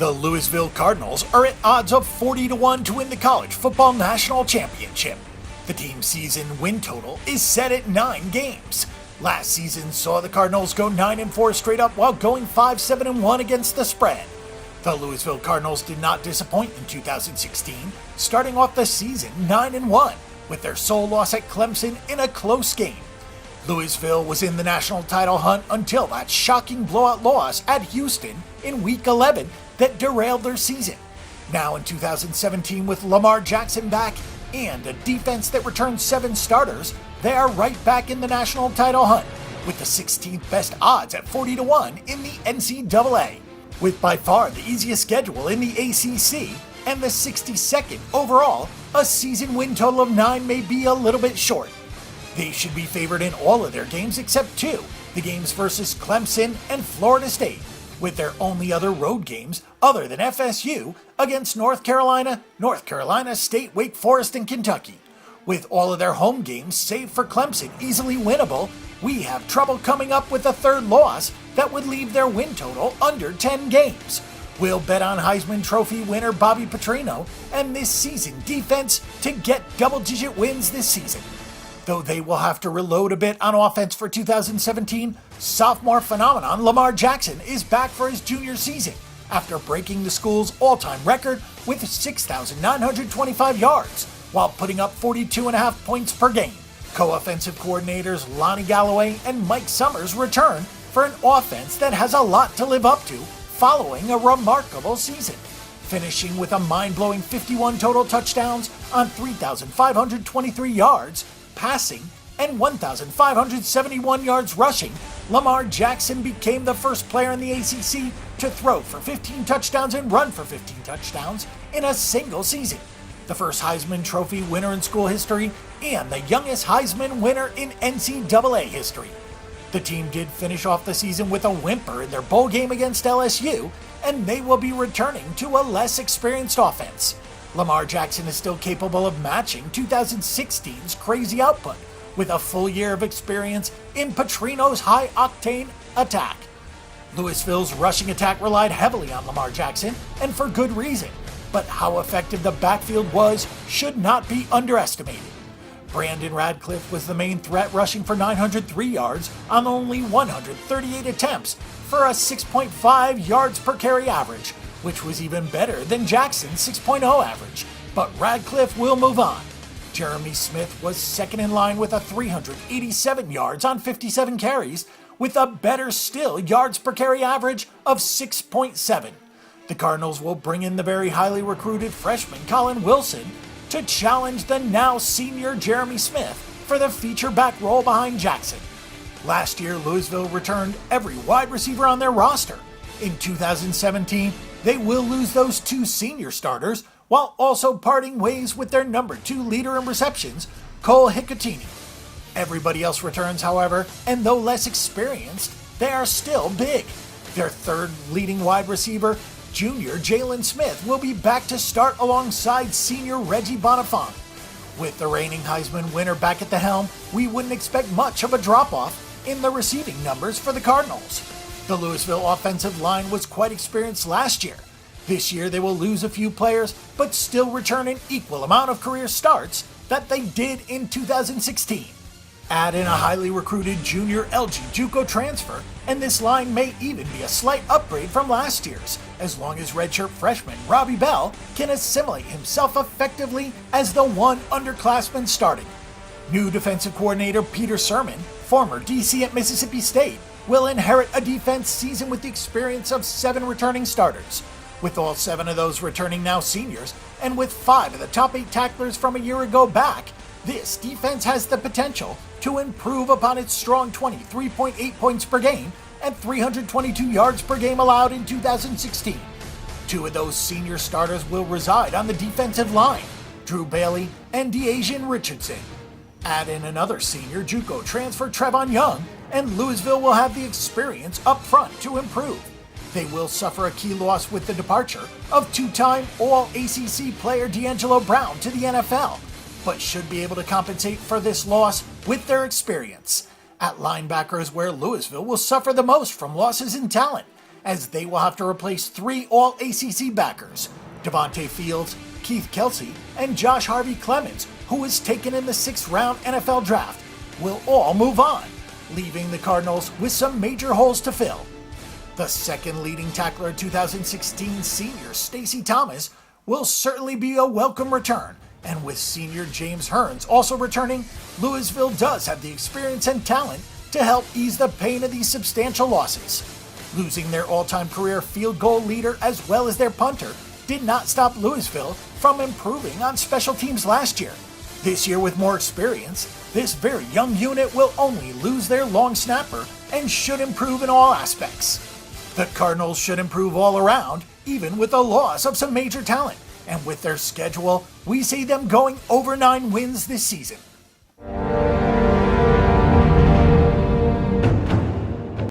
The Louisville Cardinals are at odds of 40-1 to win the college football national championship. The team's season win total is set at 9 games. Last season saw the Cardinals go 9-4 straight up while going 5-7-1 against the spread. The Louisville Cardinals did not disappoint in 2016, starting off the season 9-1 with their sole loss at Clemson in a close game. Louisville was in the national title hunt until that shocking blowout loss at Houston in Week 11 that derailed their season. Now in 2017, with Lamar Jackson back and a defense that returned 7 starters, they are right back in the national title hunt with the 16th best odds at 40-1 in the Ncaa, with by far the easiest schedule in the ACC and the 62nd overall. A season win total of 9 may be a little bit short. They should be favored in all of their games except 2, the games versus Clemson and Florida State, with their only other road games other than FSU against North Carolina State, Wake Forest, and Kentucky. With all of their home games, save for Clemson, easily winnable, we have trouble coming up with a third loss that would leave their win total under 10 games. We'll bet on Heisman Trophy winner Bobby Petrino and this season defense to get double-digit wins this season. Though they will have to reload a bit on offense for 2017, sophomore phenomenon Lamar Jackson is back for his junior season after breaking the school's all-time record with 6,925 yards while putting up 42.5 points per game. Co-offensive coordinators Lonnie Galloway and Mike Summers return for an offense that has a lot to live up to following a remarkable season, finishing with a mind-blowing 51 total touchdowns on 3,523 yards passing and 1,571 yards rushing. Lamar Jackson became the first player in the ACC to throw for 15 touchdowns and run for 15 touchdowns in a single season, the first Heisman Trophy winner in school history, and the youngest Heisman winner in NCAA history. The team did finish off the season with a whimper in their bowl game against LSU, and they will be returning to a less experienced offense. Lamar Jackson is still capable of matching 2016's crazy output with a full year of experience in Petrino's high-octane attack. Louisville's rushing attack relied heavily on Lamar Jackson, and for good reason, but how effective the backfield was should not be underestimated. Brandon Radcliffe was the main threat, rushing for 903 yards on only 138 attempts for a 6.5 yards per carry average, which was even better than Jackson's 6.0 average, but Radcliffe will move on. Jeremy Smith was second in line with a 387 yards on 57 carries, with a better still yards per carry average of 6.7. The Cardinals will bring in the very highly recruited freshman Colin Wilson to challenge the now senior Jeremy Smith for the feature back role behind Jackson. Last year, Louisville returned every wide receiver on their roster. In 2017, they will lose those 2 senior starters while also parting ways with their number 2 leader in receptions, Cole Hicatini. Everybody else returns, however, and though less experienced, they are still big. Their third leading wide receiver, junior Jalen Smith, will be back to start alongside senior Reggie Bonifant. With the reigning Heisman winner back at the helm, we wouldn't expect much of a drop-off in the receiving numbers for the Cardinals. The Louisville offensive line was quite experienced last year. This year they will lose a few players, but still return an equal amount of career starts that they did in 2016. Add in a highly recruited junior LG JUCO transfer, and this line may even be a slight upgrade from last year's, as long as redshirt freshman Robbie Bell can assimilate himself effectively as the one underclassman starting. New defensive coordinator Peter Sermon, former DC at Mississippi State, will inherit a defense season with the experience of 7 returning starters. With all 7 of those returning now seniors, and with 5 of the top 8 tacklers from a year ago back, this defense has the potential to improve upon its strong 23.8 points per game and 322 yards per game allowed in 2016. 2 of those senior starters will reside on the defensive line, Drew Bailey and DeAsian Richardson. Add in another senior JUCO transfer, Trevon Young, and Louisville will have the experience up front to improve. They will suffer a key loss with the departure of 2-time All-ACC player D'Angelo Brown to the NFL, but should be able to compensate for this loss with their experience. At linebackers, where Louisville will suffer the most from losses in talent, as they will have to replace 3 All-ACC backers, Devontae Fields, Keith Kelsey, and Josh Harvey Clemens, who was taken in the 6th round NFL draft, will all move on, leaving the Cardinals with some major holes to fill. The second leading tackler of 2016 senior Stacey Thomas will certainly be a welcome return, and with senior James Hearns also returning, Louisville does have the experience and talent to help ease the pain of these substantial losses. Losing their all-time career field goal leader as well as their punter did not stop Louisville from improving on special teams last year. This year, with more experience, this very young unit will only lose their long snapper and should improve in all aspects. The Cardinals should improve all around, even with the loss of some major talent, and with their schedule, we see them going over 9 wins this season.